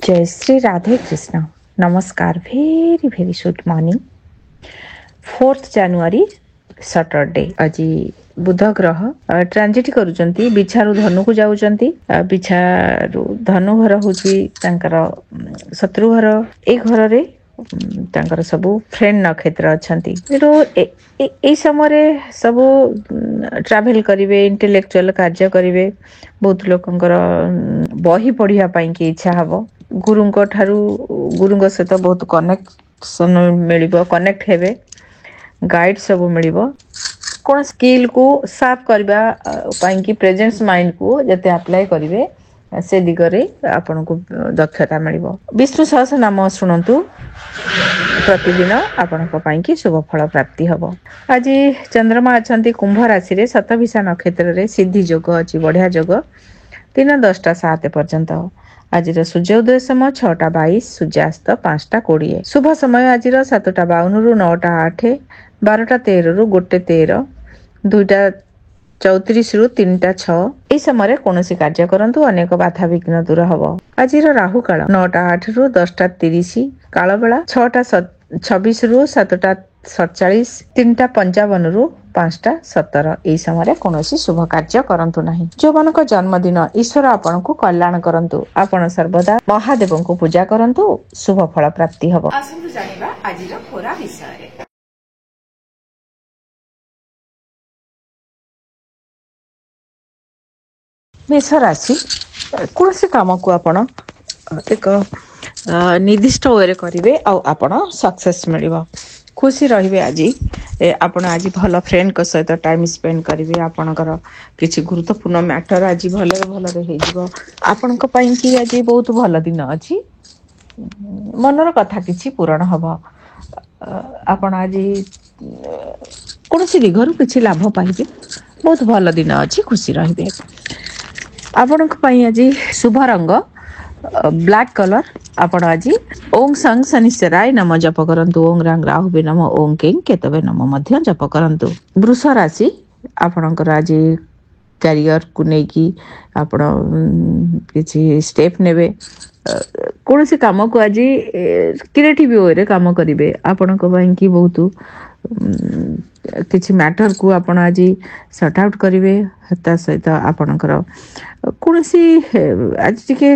जय श्री राधे कृष्ण नमस्कार very very good morning 4th January Saturday आज बुध ग्रह ट्रांजिट करूचंती बिछारू धनु को जाउचंती बिछारू धनु घर होची तांकर शत्रु घर ए घर रे तांकर सबु फ्रेंड नक्षत्र अछंती तो ए समय रे सबु ट्रैवल करिवे इंटेलेक्चुअल कार्य करिवे बहुत लोकंकर बही पढ़िया पई की इच्छा हबो गुरुंको ठारू गुरुंको सहित बहुत कनेक्शन मिलिबो कनेक्ट हेबे गाइड सब मिलिबो कोन स्किल को साफ करबा पई की प्रेजेंस माइंड को जते अप्लाई करिवे से दिगरे आपन को दक्षता मिलिबो विष्णु सहस्र नाम सुनंतु प्रतिदिन आपन को पई की शुभ फल प्राप्ति हबो आज चंद्रमा अछंती कुंभ राशि रे शतभिषा नक्षत्र रे सिद्धि योग अछि बढ़िया योग 3:10-7 पर्यंत आज सूर्योदय समय 6:22 सूर्यास्त 5:20 शुभ समय आज 7:52 रु 9:08 12:13 रु 1:13 2:34 रु 3:06 এই সময় কোনসি কার্য করন্তু অনেক বাধা বিঘ্ন দূর হব आज राहु काल 9:08 रु 10:30 काल बेला 6:26 रु 7:47 3:55 रु 5:17 এই সময় কোনসি শুভ কার্য করন্তু नाही जो मानक जन्मदिन ईश्वर आपन को कल्याण करন্তু आपन सर्वदा महादेव को पूजा करন্তু शुभ फल प्राप्ति हबो आसंतु जानिबा आजिर खोरा विषय रे मेष राशि कौन से काम को आपण एक निर्दिष्ट वे करेंगे आपण सक्सेस मिलिबो खुशी रहिबे आज आपण आज भल फ्रेंड को सहित टाइम स्पेंड करेंगे आपणकर किसी गुरुत्वपूर्ण मैटर आज भले भले हो जिवो आपण को पई कि आज बहुत भल दिन अछि मनर कथा किछि पूर्ण हबो आपण आज कौन सी दिगरु किछि लाभ पाइबे बहुत भल दिन अछि खुशी रहिबे आपण आज शुभ रंग ब्लैक कलर आपण आज ओम संग शनिश्चराय नम जप करंतु ओम रंग राहुबे नम ओम किंग केतबे नम मध्य जप करंतु वृष राशि आपणकर आज करियर को नेकी आपण किछि स्टेप नेबे कौन से काम को आज क्रिएटिव वे रे काम करिवे आपण को पई की बहुत किछि मैटर को आपण आज सॉर्ट आउट करिवे हता सहित आपणकर कोनसी आज टिके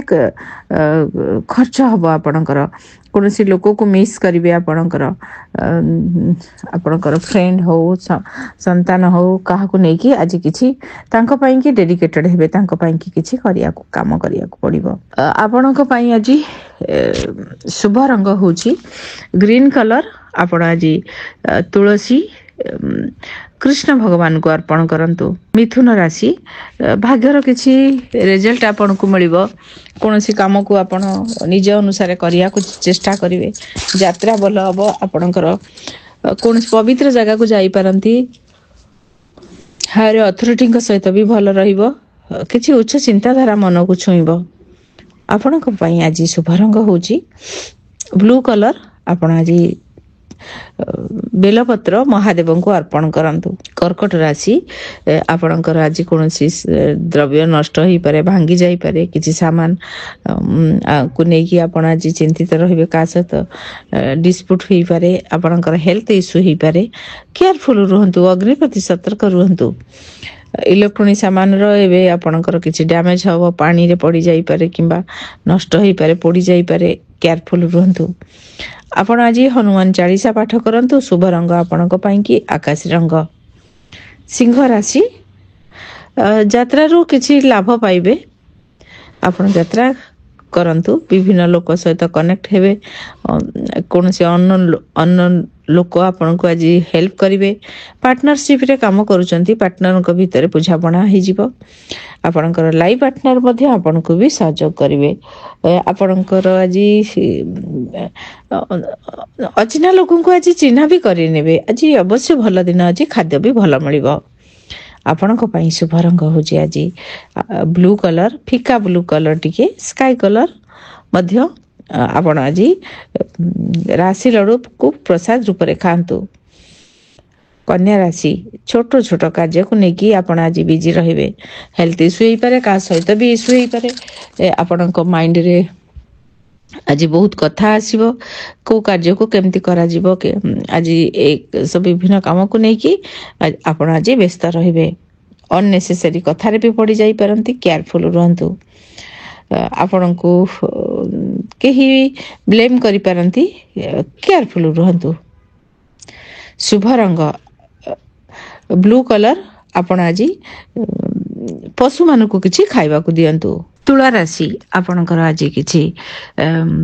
खर्च हबो आपणकर कोनसी लोक को मिस करिवे आपणकर आपणकर फ्रेंड हो संतान हो काहा को नै कि आज किछि तांको पई कि डेडिकेटेड हेबे तांको पई कि किछि करिया को काम करिया को पड़िबो आपणको पई आज शुभ रंग होची ग्रीन कलर आपण आज तुलसी कृष्ण भगवान को अर्पण करंतु मिथुन राशि भाग्यर किछि रिजल्ट आपन को मिलिबो कोनसी काम को आपण निज अनुसार करिया को चेष्टा करिवे यात्रा भल हबो आपनकर कोनसी पवित्र जगह को जाई परंती हायर अथॉरिटी के सहित भी भल रहिबो किछि उच्च चिंताधारा मन को छुइबो आपन को पई आज शुभ रंग होची ब्लू कलर आपण आज बेलपत्र महादेव को अर्पण करंतु कर्कट राशि आपणकर आज कोनसी द्रव्य नष्ट होई पारे भांगी जाई पारे किछि सामान को नै कि आपण आज चिंतित रहिबे का सहित डिस्प्यूट होई पारे आपणकर हेल्थ इश्यू होई पारे केयरफुल रहंतु अग्नि प्रति सतर्क रहंतु इलेक्ट्रॉनिक सामान रो एबे आपणकर किछि डैमेज हबो पानी रे पड़ी जाई पारे किबा नष्ट होई पारे पड़ी जाई पारे केयरफुल रहंतु आपण आज हनुमान चालीसा पाठ करंतु शुभ रंग आपणको पई कि आकाश रंग सिंह राशि यात्रा रो किछि लाभ पाइबे आपण यात्रा करंतु विभिन्न लोक सहित कनेक्ट हेबे कोनसे अननोन लोक आपन को आज हेल्प करिवे पार्टनरशिप रे काम करूचंती पार्टनर को भीतर बुझापना हि जिवो आपनकर लाइफ पार्टनर मध्ये आपन को भी सहयोग करिवे आपनकर आज अचिना लोकन को आज चिन्हा भी करि नेबे आज अवश्य भल दिन आज खाद्य भी भल मिलिबो आपण को पई शुभ रंग होजी आज ब्लू कलर फिका ब्लू कलर टिके स्काई कलर मध्य आपण आज राशि लडू को प्रसाद रूप रे खांतु कन्या राशि छोट छोट कार्य को नेकी आपण आज बिजी रहिबे हेल्थ इश्यू होई पारे का सहित भी इश्यू होई पारे आपण को माइंड रे ଆଜି ବହୁତ କଥା ଆସିବ, କୋଉ କାର୍ଯ୍ୟକୁ କେମିତି କରାଯିବ, ଆଜି ଏ ସବୁ ବିଭିନ୍ନ କାମକୁ ନେଇକି ଆପଣ ଆଜି ବ୍ୟସ୍ତ ରହିବେ। ଅନନେସେସାରୀ କଥାରେ ବି ପଡି ଯାଇପାରନ୍ତି, କେୟାରଫୁଲ ରୁହନ୍ତୁ। ଆପଣଙ୍କୁ କେହି ବ୍ଲେମ୍ କରିପାରନ୍ତି, କେୟାରଫୁଲ ରୁହନ୍ତୁ। ଶୁଭ ରଙ୍ଗ ବ୍ଲୁ କଲର, ଆପଣ ଆଜି ପଶୁମାନଙ୍କୁ କିଛି ଖାଇବାକୁ ଦିଅନ୍ତୁ। ତୁଳା ରାଶି, ଆପଣଙ୍କର ଆଜି କିଛି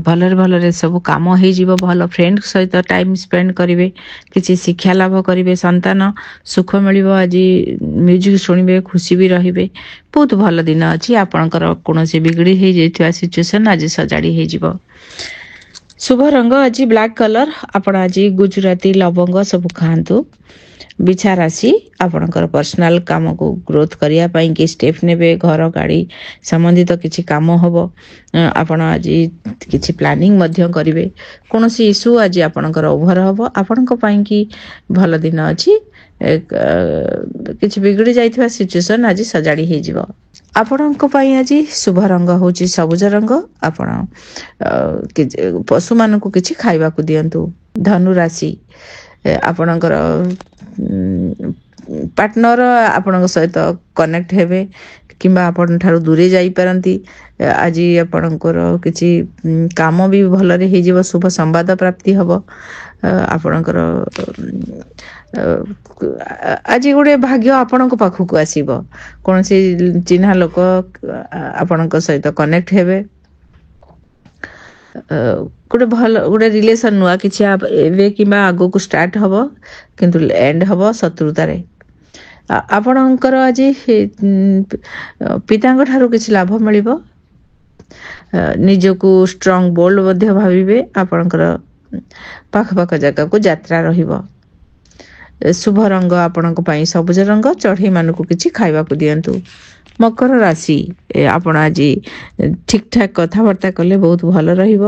ଭଲରେ ସବୁ କାମ ହେଇଯିବ। ଭଲ ଫ୍ରେଣ୍ଡ ସହିତ ଟାଇମ ସ୍ପେଣ୍ଡ କରିବେ, କିଛି ଶିକ୍ଷା ଲାଭ କରିବେ, ସନ୍ତାନ ସୁଖ ମିଳିବ। ଆଜି ମ୍ୟୁଜିକ ଶୁଣିବେ, ଖୁସି ବି ରହିବେ। ବହୁତ ଭଲ ଦିନ ଅଛି। ଆପଣଙ୍କର କୌଣସି ବିଗିଡି ହେଇଯାଇଥିବା ସିଚୁଏସନ ଆଜି ସଜାଡି ହେଇଯିବ। ଶୁଭ ରଙ୍ଗ ଆଜି ବ୍ଲାକ୍ କଲର, ଆପଣ ଆଜି ଗୁଜୁରାତି ଲବଙ୍ଗ ସବୁ ଖାଆନ୍ତୁ। ବିଛା ରାଶି, ଆପଣଙ୍କର ପର୍ସନାଲ କାମକୁ ଗ୍ରୋଥ କରିବା ପାଇଁ କି ଷ୍ଟେପ୍ ନେବେ। ଘର ଗାଡି ସମ୍ବନ୍ଧିତ କିଛି କାମ ହବ। ଆପଣ ଆଜି କିଛି ପ୍ଲାନିଂ ମଧ୍ୟ କରିବେ। କୌଣସି ଇସ୍ୟୁ ଆଜି ଆପଣଙ୍କର ଓଭର ହବ। ଆପଣଙ୍କ ପାଇଁ କି ଭଲ ଦିନ ଅଛି। କିଛି ବିଗିଡି ଯାଇଥିବା ସିଚୁଏସନ ଆଜି ସଜାଡି ହେଇଯିବ। ଆପଣଙ୍କ ପାଇଁ ଆଜି ଶୁଭ ରଙ୍ଗ ହଉଛି ସବୁଜ ରଙ୍ଗ। ଆପଣ ପଶୁମାନଙ୍କୁ କିଛି ଖାଇବାକୁ ଦିଅନ୍ତୁ। ଧନୁ ରାଶି, ଆପଣଙ୍କର ପାର୍ଟନର ଆପଣଙ୍କ ସହିତ କନେକ୍ଟ ହେବେ କିମ୍ବା ଆପଣ ଠାରୁ ଦୂରେଇ ଯାଇପାରନ୍ତି। ଆଜି ଆପଣଙ୍କର କିଛି କାମ ବି ଭଲରେ ହେଇଯିବ। ଶୁଭ ସମ୍ବାଦ ପ୍ରାପ୍ତି ହବ। ଆପଣଙ୍କର ଆଜି ଗୋଟେ ଭାଗ୍ୟ ଆପଣଙ୍କ ପାଖକୁ ଆସିବ। କୌଣସି ଚିହ୍ନା ଲୋକ ଆପଣଙ୍କ ସହିତ କନେକ୍ଟ ହେବେ। ଗୋଟେ ରିଲେସନ ନୂଆ କିଛି ଏବେ କିମ୍ବା ଆଗକୁ ଷ୍ଟାର୍ଟ ହବ, କିନ୍ତୁ ଏଣ୍ଡ ହବ ଶତ୍ରୁତାରେ। ଆପଣଙ୍କର ଆଜି ପିତାଙ୍କ ଠାରୁ କିଛି ଲାଭ ମିଳିବ। ନିଜକୁ ଷ୍ଟ୍ରଙ୍ଗ ବୋଲ୍ଡ ମଧ୍ୟ ଭାବିବେ। ଆପଣଙ୍କର ପାଖ ଜାଗାକୁ ଯାତ୍ରା ରହିବ। ଶୁଭ ରଙ୍ଗ ଆପଣଙ୍କ ପାଇଁ ସବୁଜ ରଙ୍ଗ। ଚଢେଇ ମାନଙ୍କୁ କିଛି ଖାଇବାକୁ ଦିଅନ୍ତୁ। ମକର ରାଶି, ଆପଣ ଆଜି ଠିକ ଠାକ କଥାବାର୍ତ୍ତା କଲେ ବହୁତ ଭଲ ରହିବ।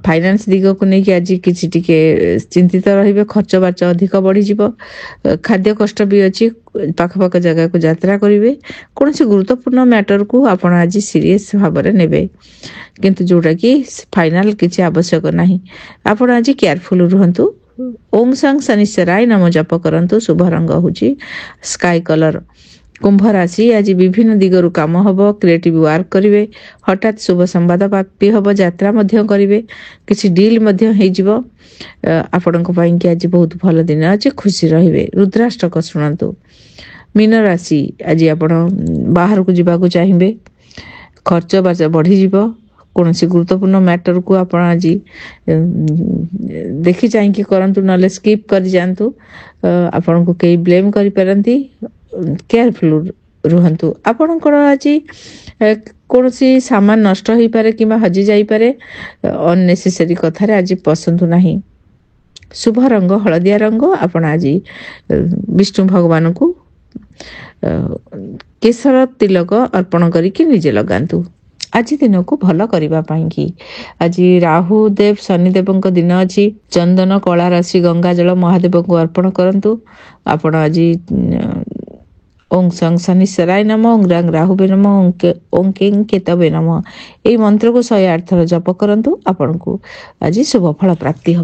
ଫାଇନାନ୍ସ ଦିଗକୁ ନେଇକି ଆଜି କିଛି ଟିକେ ଚିନ୍ତିତ ରହିବେ। ଖର୍ଚ୍ଚ ବାର୍ଚ୍ଚ ଅଧିକ ବଢିଯିବ। ଖାଦ୍ୟ କଷ୍ଟ ବି ଅଛି। ପାଖ ଜାଗାକୁ ଯାତ୍ରା କରିବେ। କୌଣସି ଗୁରୁତ୍ୱପୂର୍ଣ୍ଣ ମ୍ୟାଟରକୁ ଆପଣ ଆଜି ସିରିୟସ ଭାବରେ ନେବେ, କିନ୍ତୁ ଯୋଉଟା କି ଫାଇନାଲ କିଛି ଆବଶ୍ୟକ ନାହିଁ। ଆପଣ ଆଜି କେୟାରଫୁଲ ରୁହନ୍ତୁ। ଓಂ ସାଂ ଶନିଶ୍ଚରାୟ ନାମ ଜପ କରନ୍ତୁ। ଶୁଭ ରଙ୍ଗ ହଉଛି ସ୍କାଏ କଲର। କୁମ୍ଭ ରାଶି, ଆଜି ବିଭିନ୍ନ ଦିଗରୁ କାମ ହବ। କ୍ରିଏଟିଭ ୱାର୍କ କରିବେ। ହଠାତ୍ ଶୁଭ ସମ୍ବାଦ ପ୍ରାପ୍ତି ହବ। ଯାତ୍ରା ମଧ୍ୟ କରିବେ। କିଛି ଡିଲ୍ ମଧ୍ୟ ହେଇଯିବ। ଆପଣଙ୍କ ପାଇଁ କି ଆଜି ବହୁତ ଭଲ ଦିନ ଅଛି। ଖୁସି ରହିବେ। ରୁଦ୍ରାଷ୍ଟକ ଶୁଣନ୍ତୁ। ମୀନ ରାଶି, ଆଜି ଆପଣ ବାହାରକୁ ଯିବାକୁ ଚାହିଁବେ। ଖର୍ଚ୍ଚ ବାର୍ଚ୍ଚ ବଢିଯିବ। କୌଣସି ଗୁରୁତ୍ୱପୂର୍ଣ୍ଣ ମ୍ୟାଟରକୁ ଆପଣ ଆଜି ଦେଖି ଚାହିଁକି କରନ୍ତୁ, ନହେଲେ ସ୍କିପ୍ କରିଯାଆନ୍ତୁ। ଆପଣଙ୍କୁ କେହି ବ୍ଲେମ୍ କରିପାରନ୍ତି। କେୟାରଫୁଲ ରୁହନ୍ତୁ। ଆପଣଙ୍କର ଆଜି କୌଣସି ସାମାନ ନଷ୍ଟ ହେଇପାରେ କିମ୍ବା ହଜି ଯାଇପାରେ। ଅନନେସେସାରୀ କଥାରେ ଆଜି ପଶନ୍ତୁ ନାହିଁ। ଶୁଭ ରଙ୍ଗ ହଳଦିଆ ରଙ୍ଗ। ଆପଣ ଆଜି ବିଷ୍ଣୁ ଭଗବାନଙ୍କୁ କେଶର ତିଲକ ଅର୍ପଣ କରିକି ନିଜେ ଲଗାନ୍ତୁ। ଆଜି ଦିନକୁ ଭଲ କରିବା ପାଇଁ କି ଆଜି ରାହୁ ଦେବ ଶନିଦେବଙ୍କ ଦିନ ଅଛି। ଚନ୍ଦନ କଳା ରାଶି ଗଙ୍ଗା ଜଳ ମହାଦେବଙ୍କୁ ଅର୍ପଣ କରନ୍ତୁ। ଆପଣ ଆଜି ଓଂ ସଂ ଶନିଶ୍ଚରାୟ ନମ, ଓଂ ରାଂ ରାହୁବେ ନମ, ଓଂ କେଂ କେତବେ ନମ, ଏଇ ମନ୍ତ୍ରକୁ 108 ଥର ଜପ କରନ୍ତୁ। ଆପଣଙ୍କୁ ଆଜି ଶୁଭ ଫଳ ପ୍ରାପ୍ତି ହବ।